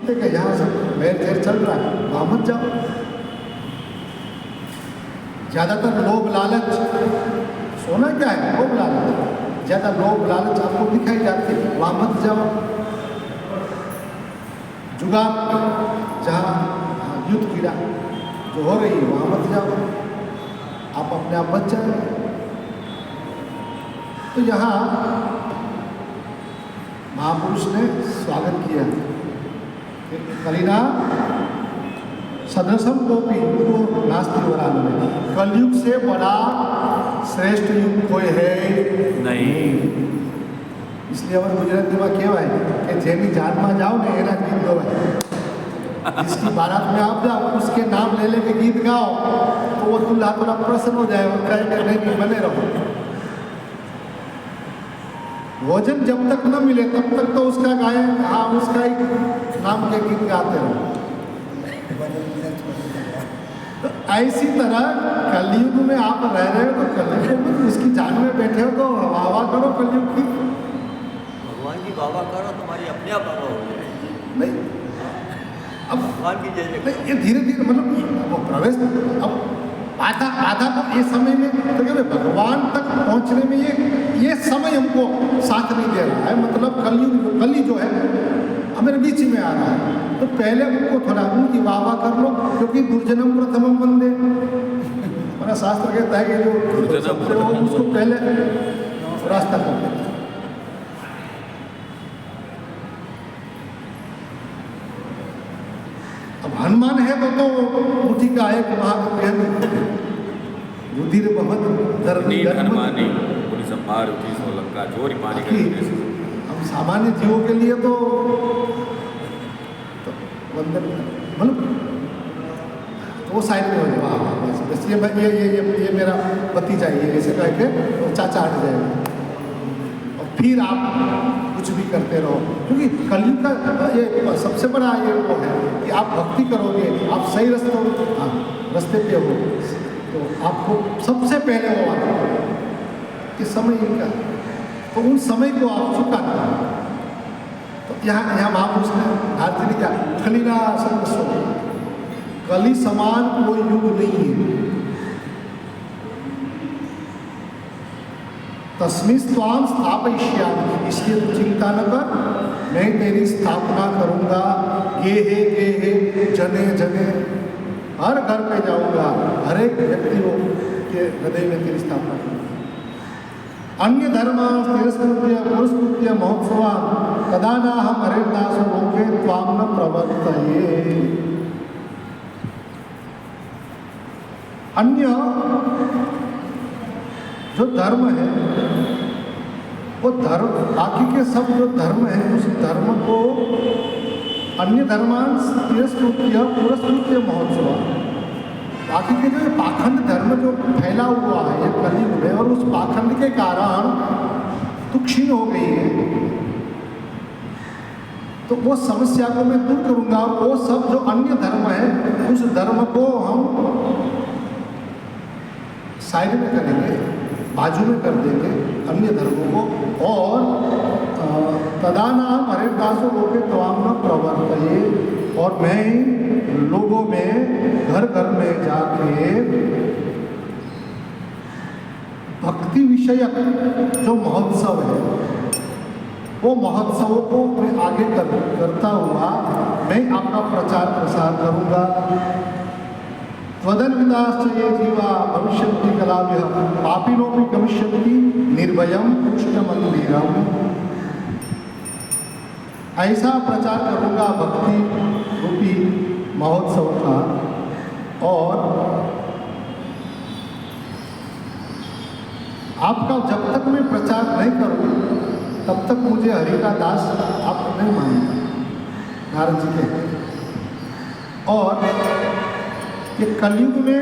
कहते कि यहाँ सब बैर झेर चल रहा है, वहाँ मत जाओ। ज़्यादातर लोभ लालच, सोना क्या है, लोभ लालच, ज़्यादा लोभ लालच आपको दिखाई जाती है, वहाँ मत जाओ। जुगाड़, जहाँ युद्ध क्रीड़ा जो हो रही है वहाँ मत जाओ, आप अपने आप बच जाए। तो यहाँ महापुरुष ने स्वागत किया, कलिना सदृशम कोपी नास्ति वरान में, कलयुग से बड़ा श्रेष्ठ युग कोई है नहीं। इसलिए अवर गुजरातीમાં કહેવાય કે જેની જાનમાં જાઓ ને એના ગીત ગવાય। जिसकी बारात में आप जाओ उसके नाम ले लेके गीत गाओ तो वो दूल्हा थोड़ा प्रसन्न हो जाए और कहे कि नहीं बने रहो। भोजन जब तक न मिले तब तक तो उसका गाए, हाँ उसका ही नाम के गीत गाते रहो। तो ऐसी तरह कलयुग में आप रह रहे हो तो कलयुग में उसकी जान में बैठे हो तो वाह करो कलयुग की। भगवान की वाह करो, तुम्हारी अपने आप वाह हो जाएगी। नहीं अब भगवान की जय ये धीरे धीरे मतलब वो प्रवेश अब आधा तो ये समय में तो क्या भगवान तक पहुंचने में ये समय हमको साथ नहीं दे रहा है। मतलब कली जो है हमारे बीच में आ रहा है, तो पहले उनको थोड़ा उनकी वाह कर लो, क्योंकि दुर्जनम प्रथमम वंदे। हमारा शास्त्र कहता है कि जो दुर्जनम उसको पहले रास्ता कर देते। अब हनुमान है तो मुठी का एक महान रुधिर बहुत हनुमानी पूरी संभार उठी सो लंका जोरी पानी का। हम सामान्य जीवों के लिए तो वंदन मतलब तो वो साइड में हो जाए, बस ये मेरा भतीजा ही है ऐसे कह के और चाचा हट जाएगा और फिर आप कुछ भी करते रहो। क्योंकि कलयुग का ये सबसे बड़ा ये वो है कि आप भक्ति करोगे, आप सही रास्ते पे हो तो आपको सबसे पहले वो आता कि समय इनका, तो उन समय को आप चुका। तो यहाँ महापुरुष ने भारती ने क्या कलिना संगसो, कली समान कोई युग नहीं है। तस्मिन् स्वाम स्थापयिष्यामि, इसलिए तू चिंता न कर, मैं तेरी स्थापना करूँगा। गेहे जने जने, हर घर पे जाऊँगा, हर एक व्यक्तियों के हृदय में तेरी स्थापना करूँगा। अन्य धर्म तिरस्कृत्य पुरस्कृत्य महोत्सवा कदा न हम हरिदास लोके त्वाम न प्रवर्तये। अन्य जो धर्म है वो धर्म, बाकी के सब जो धर्म है उस धर्म को अन्य धर्मान तिरस्कृत्य पुरस्कृत्य महोत्सव, बाकी के जो पाखंड धर्म जो फैला हुआ है ये कलयुग में, और उस पाखंड के कारण तो क्षीण हो गई है, तो वो समस्या को मैं दूर करूँगा। वो सब जो अन्य धर्म है उस धर्म को हम साइड में करेंगे, बाजू में कर देंगे अन्य धर्मों को, और तदा नाम हरिदासों लोके त्वाम न प्रवर्तये, और मैं लोगों में घर घर में जाके भक्ति विषयक जो महोत्सव है वो महोत्सवों को मैं आगे करता हुआ मैं आपका प्रचार प्रसार करूँगा। त्वदन्विताश्च ये जीवा भविष्यन्ति कलाभ्यः पापिनोऽपि गमिष्यन्ति निर्भयं कृष्णमन्दिरम्। ऐसा प्रचार करूँगा भक्ति रूपी महोत्सव का, और आपका जब तक मैं प्रचार नहीं करूँ तब तक मुझे हरि का दास आप नहीं मानते, नारद जी कहते। और ये कलयुग में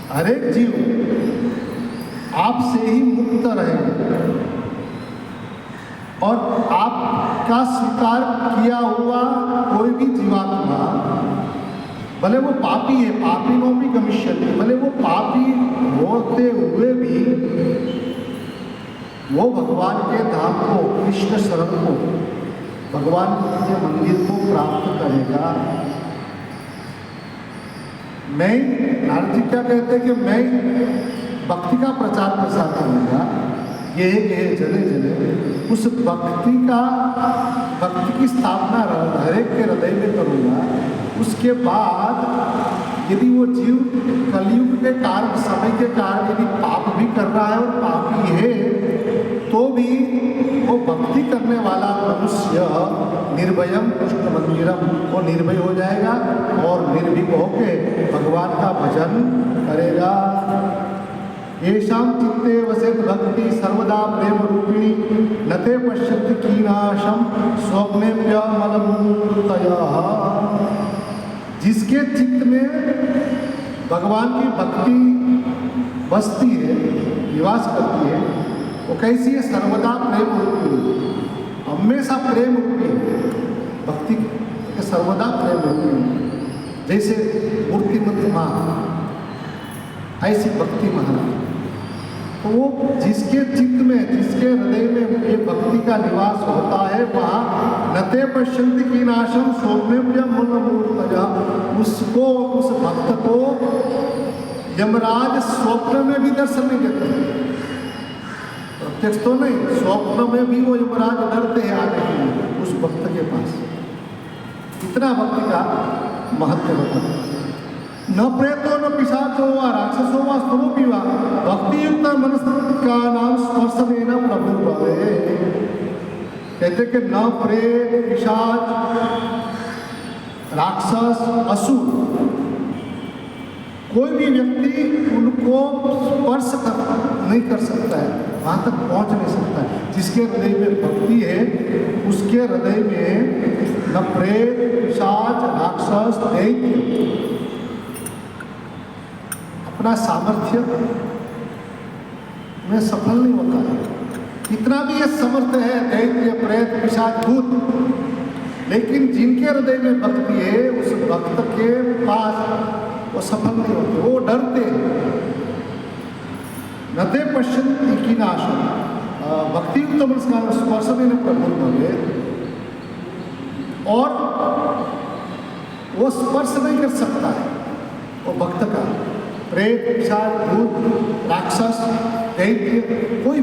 हर एक जीव आपसे ही मुक्त रहेगा, और आपका स्वीकार किया हुआ कोई भी जीवात्मा, भले वो पापी है, पापी नो भी गमिष्यति, भले वो पापी होते हुए भी वो भगवान के धाम को, कृष्ण शरण को भगवान के मंदिर को प्राप्त करेगा। मैं, नारद जी क्या कहते हैं कि मैं भक्ति का प्रचार प्रसार करूँगा, ये जले जले उस भक्ति की स्थापना हर एक के हृदय में करूँगा। उसके बाद यदि वो जीव कलयुग के कारण, समय के कारण यदि पाप भी कर रहा है और पापी है, तो भी वो भक्ति करने वाला मनुष्य निर्भयम कृष्ण मंदिरम, वो निर्भय हो जाएगा और निर्भीक होके भगवान का भजन करेगा। येषां चित्ते वसेत भक्ति सर्वदा प्रेम रूपिणी नते पश्यन्ति कीनाशम स्वप्नेभ्यमलमूर्तयः। जिसके चित्त में भगवान की भक्ति बसती है, निवास करती है, वो कैसी है? सर्वदा प्रेम रूपिणी, हमेशा प्रेम रूपी भक्ति के, सर्वदा प्रेम रूपिणी। जैसे मूर्तिमंत माँ, ऐसी भक्ति महाराज। तो वो जिसके चित्त में, जिसके हृदय में ये भक्ति का निवास होता है, वहाँ नते पश्यन्ति कीनाशम स्वप्नेभ्यमलमूर्तयः, उसको, उस भक्त को यमराज स्वप्न में भी दर्शन नहीं देते। प्रत्यक्ष तो नहीं, स्वप्न में भी वो यमराज डरते हैं आने के लिए उस भक्त के पास। इतना भक्ति का महत्व होता है। न प्रेतो न पिशाचो वा राक्षसो वा स्वरूपी वा भक्ति युक्त मनस्का नाम स्पर्शनेन प्रभु भवे। कहते कि न प्रेत, पिशाच, राक्षस, असुर, कोई भी व्यक्ति उनको स्पर्श नहीं कर सकता है, वहाँ तक पहुँच नहीं सकता है। जिसके हृदय में भक्ति है, उसके हृदय में न प्रेत, पिशाच, राक्षस, दैत्य अपना सामर्थ्य में सफल नहीं होता है। इतना भी ये समर्थ है दैत्य, प्रेत, पिशाच, भूत, लेकिन जिनके हृदय में भक्ति है, उस भक्त के पास वो सफल नहीं होते, वो डरते हैं। नते पश्यन्ति कीनाशम, भक्ति युक्त मनस्का स्पर्शनेन प्रभु भवे, और वो स्पर्श नहीं कर सकता है वो भक्त का। प्रेत, पिशाच, भूत, राक्षस, दैत्य, कोई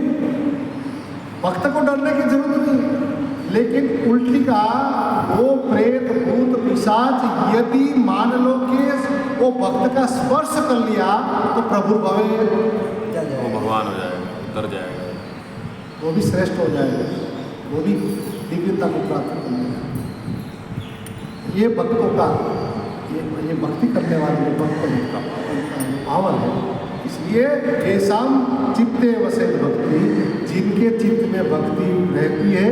भक्त को डरने की जरूरत नहीं। लेकिन उल्टी का वो प्रेत, भूत, पिशाच यदि मान लो कि वो भक्त का स्पर्श कर लिया तो प्रभु भवे, वो भगवान हो जाएगा, उतर जाएगा, वो भी श्रेष्ठ हो जाएगा, वो भी दिव्यता को प्राप्त कर लेगा। ये भक्तों का, ये भक्ति करने वाले भक्त का पावर है। इसलिए ऐसाम चित्ते वसेत भक्ति, जिनके चित्त में भक्ति रहती है,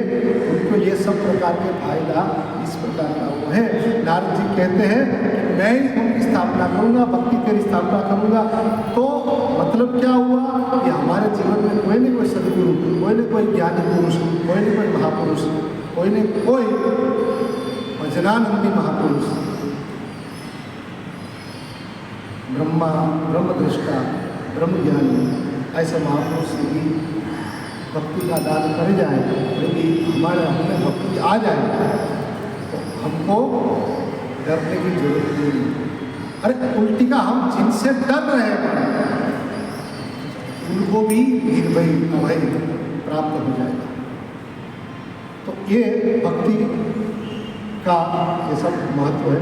उनको ये सब प्रकार के फायदा इस प्रकार का वो है। नारद जी कहते हैं मैं उनकी स्थापना करूँगा, भक्ति की स्थापना करूँगा। तो मतलब क्या हुआ कि हमारे जीवन में कोई न कोई सदगुरु, कोई न कोई ज्ञानी पुरुष, कोई न कोई महापुरुष, कोई न कोई भजनानंदी महापुरुष, ब्रह्मा, ब्रह्मदृष्टा, ब्रह्मज्ञानी, ऐसे महापुरुष की भक्ति का दान कर जाए। यदि हमारे हमें भक्ति आ जाए तो हमको डरने की जरूरत नहीं। अरे उल्टी का, हम जिनसे डर रहे हैं उनको भी निर्भय, अभय प्राप्त हो जाएगा। तो ये भक्ति का ये सब महत्व है।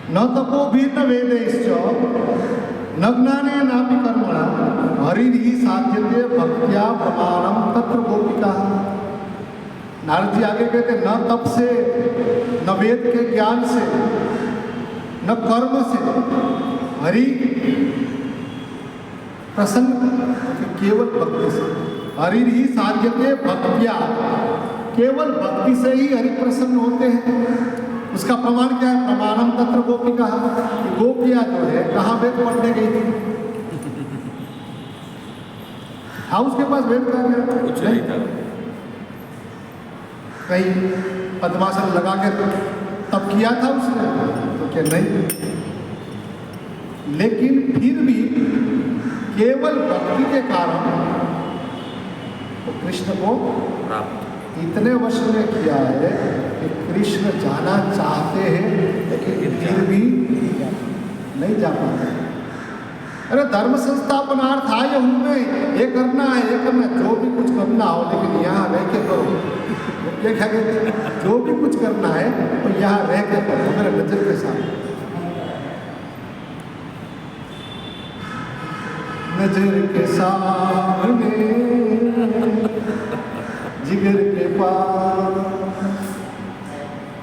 न तपो भी न वेदैश्च न ज्ञाने नापि कर्मणा हरिर्हि साध्यते भक्त्या प्रमाणम तत्र गोपिका। नारद जी आगे कहते न तप से, न वेद के ज्ञान से, न कर्म से हरि प्रसन्न, केवल भक्ति से। हरिर्हि साध्यते भक्त्या, केवल भक्ति से ही हरि प्रसन्न होते हैं। उसका प्रमाण क्या है? प्रमाणम तत्र गोपिका। गोपिया जो है कहाँ वेद पढ़ने गई थी? हाँ, उसके पास वेद का गया कुछ नहीं था, कहीं पद्मासन लगा के तब किया था उसने, तो क्या नहीं। लेकिन फिर भी केवल भक्ति के कारण तो कृष्ण को इतने वर्ष में किया है कि कृष्ण जाना चाहते हैं लेकिन फिर भी नहीं जा पाते। अरे धर्म संस्थापनार्थ आए हूँ मैं, ये करना है, ये करना है, जो भी कुछ करना हो लेकिन यहाँ रह के करो। ये क्या कहते हैं, जो भी कुछ करना है तो यहाँ रह के करो, मेरे नजर के सामने, नजर के सामने जिगर के पास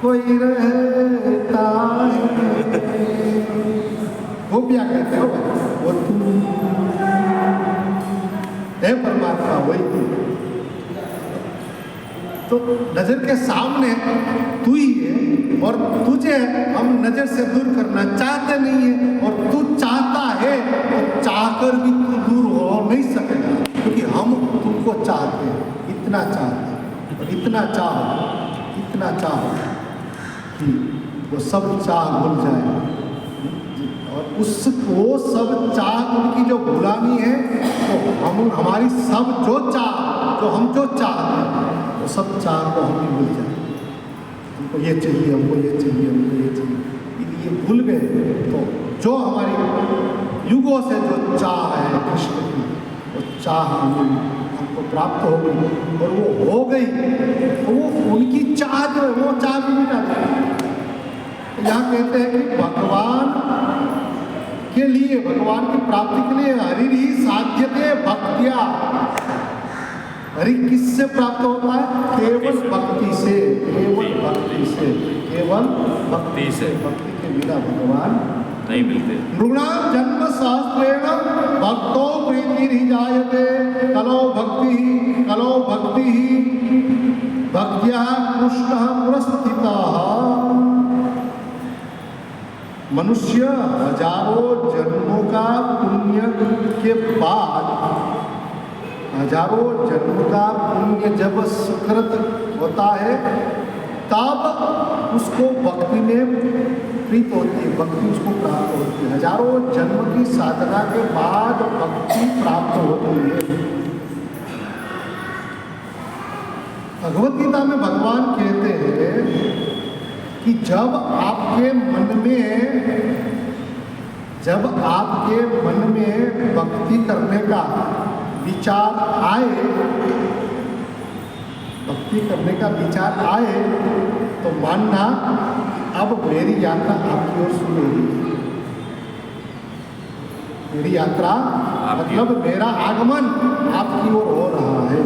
कोई रहता है। वो क्या कहते हो, वो तू है परमात्मा, वही तू। तो नजर के सामने तू ही है और तुझे हम नजर से दूर करना चाहते नहीं है, और तू चाहता है तो चाहकर भी तू दूर हो नहीं सकेगा, क्योंकि हम तुमको चाहते हैं, इतना चाहते हैं, और इतना चाहो कि वो सब चाह भूल जाए, और उसको सब चाह उनकी जो भुलानी है, तो हम हमारी सब जो हम जो चाहते हैं वो सब चाह को हम भी भूल जाए। हमको ये चाहिए, हमको ये चाहिए, हमको ये चाहिए, ये भूल गए तो जो हमारी युगों से जो चाह है कृष्ण की, वो चाह हमको प्राप्त हो गई, और वो हो गई तो वो उनकी चाह जो है वो चाह भी मिटा देगी। यहाँ कहते हैं कि भगवान के लिए, भगवान की प्राप्ति के लिए हरि ही साध्यते भक्तिया। हरि किससे प्राप्त होता है? केवल भक्ति से, केवल भक्ति से, केवल भक्ति से। भक्ति के बिना भगवान नहीं मिलते। नृणाम जन्म सहस्रेण भक्तो प्रीतिर्हि जायते, कलो भक्ति भक्त्या कृष्णः पुरस्थितः। मनुष्य हजारों जन्मों का पुण्य के बाद, हजारों जन्म का पुण्य जब सुकृत होता है तब उसको भक्ति में प्रीत होती है, भक्ति उसको प्राप्त होती है। हजारों जन्म की साधना के बाद भक्ति प्राप्त होती है। भगवत गीता में भगवान कहते हैं कि जब आपके मन में भक्ति करने का विचार आए, तो मानना अब मेरी यात्रा आपकी ओर शुरू हुई। मेरी यात्रा मतलब मेरा आगमन आपकी ओर हो रहा है।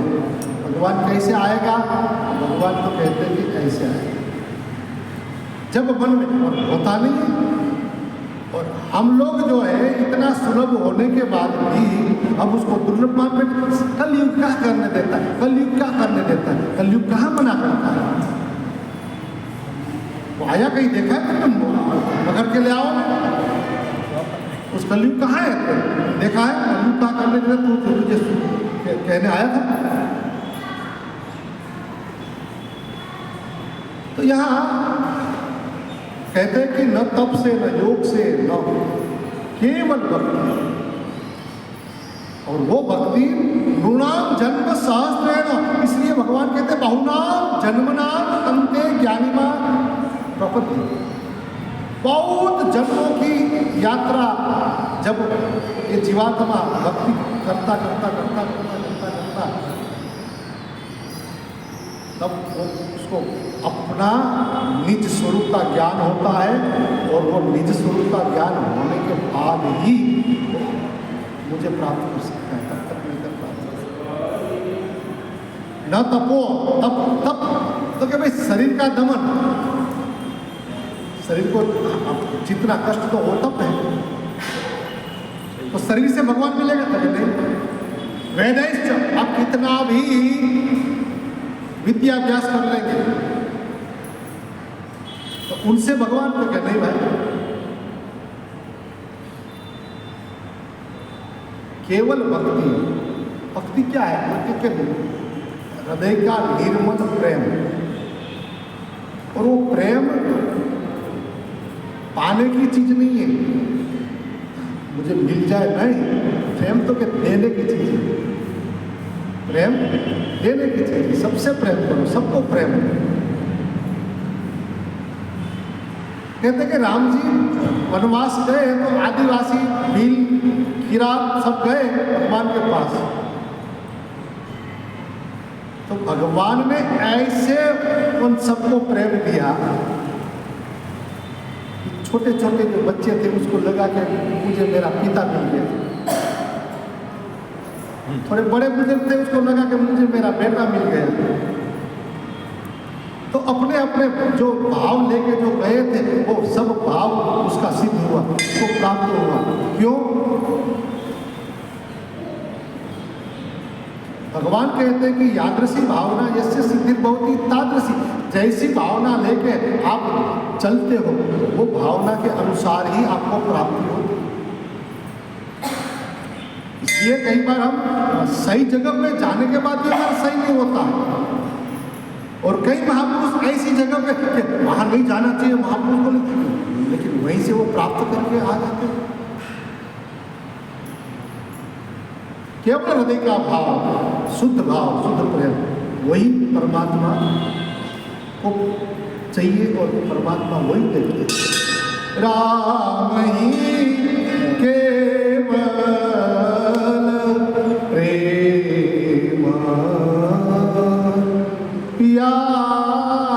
भगवान कैसे आएगा? भगवान तो कहते हैं कि ऐसे आएगा, जब मन में होता नहीं है। और हम लोग जो है इतना सुलभ होने के बाद भी हम उसको दुर्लभ मान में, कलयुग क्या करने देता है, कलयुग क्या करने देता है, कलयुग कहाँ मना करता है? वो आया कहीं देखा है तुम पकड़ के ले आओ, उस कलयुग कहाँ है? देखा है कलयुग कहाँ करने देता? तू तुझे कहने आया था। तो यहाँ कहते हैं कि न तप से, न योग से, न केवल भक्ति, और वो भक्ति नृणाम जन्म सहस्रेण। इसलिए भगवान कहते हैं बहुनाम जन्मनाम अंते ज्ञानिमा प्रपत्ति। बहुत जन्मों की यात्रा जब ये जीवात्मा भक्ति करता तब वो उसको अपना निज स्वरूप का ज्ञान होता है, और वो निज स्वरूप का ज्ञान होने के बाद ही मुझे प्राप्त कर सकता है, तब तक नहीं कर पाता। न तपो तप तो क्या भाई, शरीर का दमन, शरीर को जितना कष्ट तो हो तप है, तो शरीर से भगवान मिलेगा तभी नहीं। वेदैश्च, आप कितना भी विद्याभ्यास कर लेंगे तो उनसे भगवान को क्या नहीं भाई। केवल भक्ति क्या है? भक्ति के हृदय का निर्मल प्रेम, और वो प्रेम पाने की चीज नहीं है, मुझे मिल जाए नहीं। प्रेम तो क्या देने की चीज है। प्रेम देने की चीज, सबसे प्रेम करो, सबको प्रेम करो। कहते कि राम जी वनवास गए तो आदिवासी भील किरात सब गए भगवान के पास, तो भगवान ने ऐसे उन सबको प्रेम दिया, छोटे छोटे जो बच्चे थे उसको लगा कि मुझे मेरा पिता मिल गया, थोड़े बड़े बुजुर्ग थे उसको लगा कि मुझे मेरा बेटा मिल गया। तो अपने अपने जो भाव लेके जो गए थे वो सब भाव उसका सिद्ध हुआ, उसको प्राप्त हुआ। क्यों? भगवान कहते हैं कि यादृशी भावना यस्य सिद्धिर भवति तादृशी, जैसी भावना लेके आप चलते हो वो भावना के अनुसार ही आपको प्राप्ति होती है। इसलिए कई बार हम सही जगह पे जाने के बाद भी हमारा सही नहीं होता है, और कई महापुरुष ऐसी जगह पे वहां नहीं जाना चाहिए महापुरुष को, लेकिन वहीं से वो प्राप्त करके आ जाते हैं। केवल हृदय का भाव, शुद्ध भाव, शुद्ध प्रेम, वही परमात्मा को चाहिए और परमात्मा वही देते हैं। राम ही केवल प्रेम प्यारा,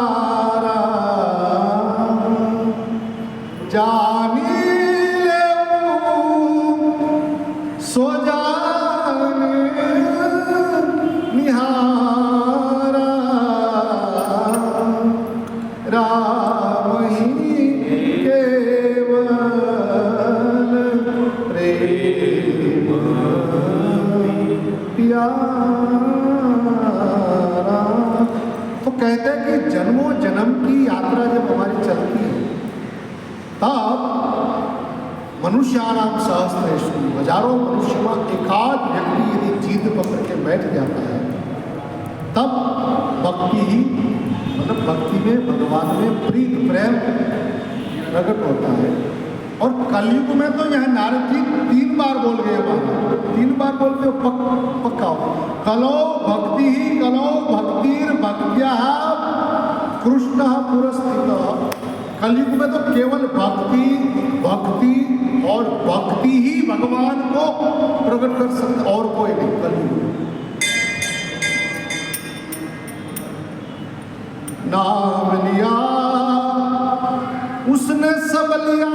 जानी लेऊ सो जाने निहारा, राम ही केवल प्रेम प्यारा। तो कहते हैं कि जन्मों जन्म की यात्रा जब हमारी चलती है तब मनुष्याणाम सहस्रेषु, हजारों मनुष्य में एकाध व्यक्ति यदि जीत पकड़ के बैठ जाता है तब भक्ति ही, मतलब भक्ति में भगवान में प्रीत प्रेम प्रकट होता है। और कलयुग में तो यह नारद जी 3 बार बोल गए, 3 बार बोलते हो पक्का हो, कलो भक्ति ही कलो भक्तिर भक्त्या कृष्ण पुरस्थित। कलयुग में तो केवल भक्ति भक्ति और भक्ति ही भगवान को प्रकट कर सकता, और कोई नहीं कलयुग। नाम लिया उसने सब लिया,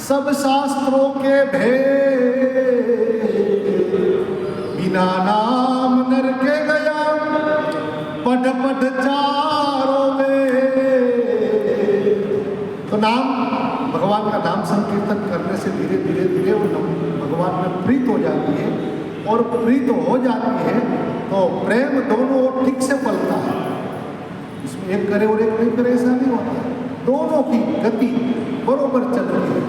सब शास्त्रों के भेद, बिना नाम नर के गया पढ़ पढ़ चारों में। तो नाम, भगवान का नाम संकीर्तन करने से धीरे धीरे धीरे वो भगवान में प्रीत हो जाती है, और प्रीत हो जाती है तो प्रेम दोनों ओर ठीक से पलता है, इसमें एक करे और एक नहीं करे ऐसा नहीं होता है, दोनों की गति बरोबर चल रही है।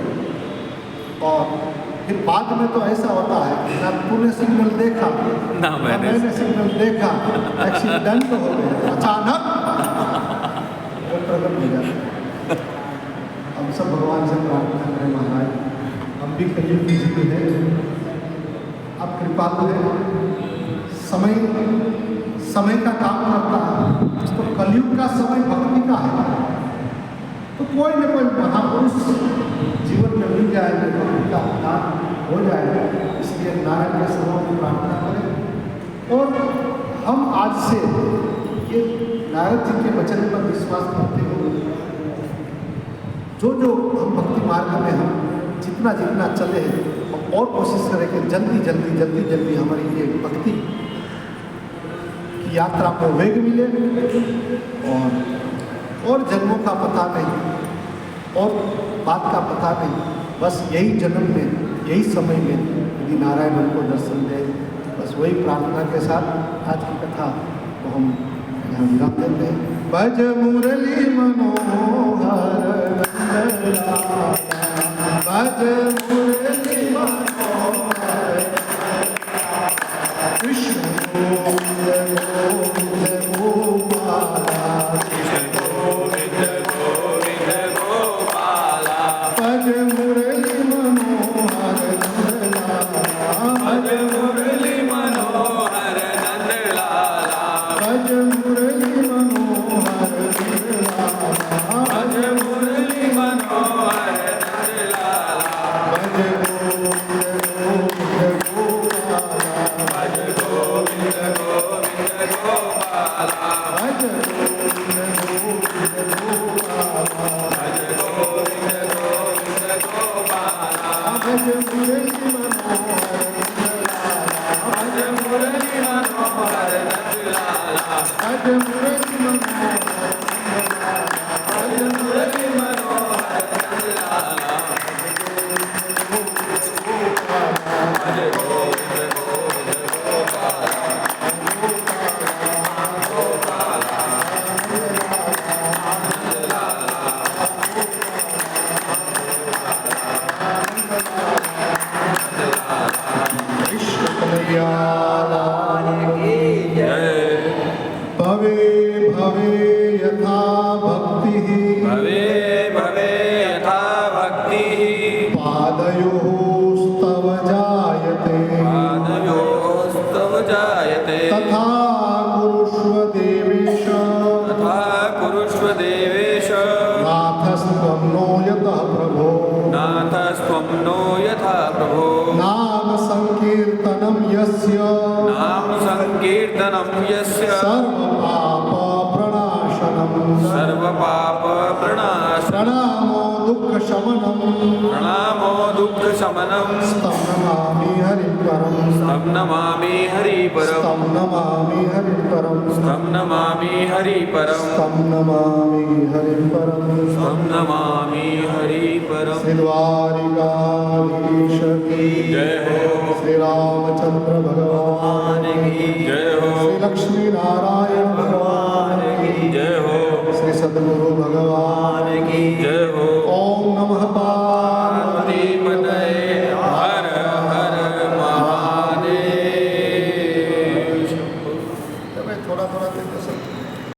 और फिर बाद में तो ऐसा होता है कि ना तूने सिग्नल देखा ना मैंने सिग्नल देखा, एक्सीडेंट हो गया, अचानक वो प्रकट हो जाता है। हम सब भगवान से प्रार्थना करें महाराज, हम भी कलयुग की जीते हैं, आप कृपालु हैं, समय का काम करता है, तो कलयुग का समय भक्ति का है, तो कोई न कोई महापुरुष जीवन में मिल जाएगा, भक्ति का दान हो जाएगा। इसलिए नारायण के समय की प्रार्थना करें, और हम आज से ये नारद जी के वचन पर विश्वास करते हुए जो हम भक्ति मार्ग में हम जितना चले हैं, और कोशिश करें कि जल्दी हमारी ये भक्ति की यात्रा को वेग मिले, और जन्मों का पता नहीं और बात का पता नहीं, बस यही जन्म में यही समय में यदि नारायण हमको दर्शन दे, बस वही प्रार्थना के साथ आज की कथा को हम यहाँ विराम देते हैं। भज मुरली मनोहर भज मुरली मनोहर कृष्ण गोविंद गोविंद गोपाला, भज मुरली मनोहर नंदलाला, भज मुरली मनोहर नंदलाला, भक्तिः भवे भवे यथा भक्तिः पादयोस्तव जायते पादयोस्तव जायते तथा कुरुष्व देवेश तथा कुरुष्व देवेश नाथस्त्वं नो यतः प्रभो नाथस्त्वं नो यथा प्रभो नाम संकीर्तनं यस्य नाम संकीर्तनं यस्य सर्वपापप्रणाशनं सर्वपापप्रणाशनं प्रणामो दुःखशमनं प्रणामो दुःखशमनं स्तं नमामि हरिपरं तं नमामि हरिपरं स्तं नमामि हरिपरं तं नमामि हरिपरं स्तं नमामि हरिपरं तं नमामि हरिपरं श्री द्वारिकाधीश की जय हो श्री रामचंद्र भगवान की जय हो श्री लक्ष्मी नारायण भगवान की जय हो श्री सद्गुरु भगवान की जय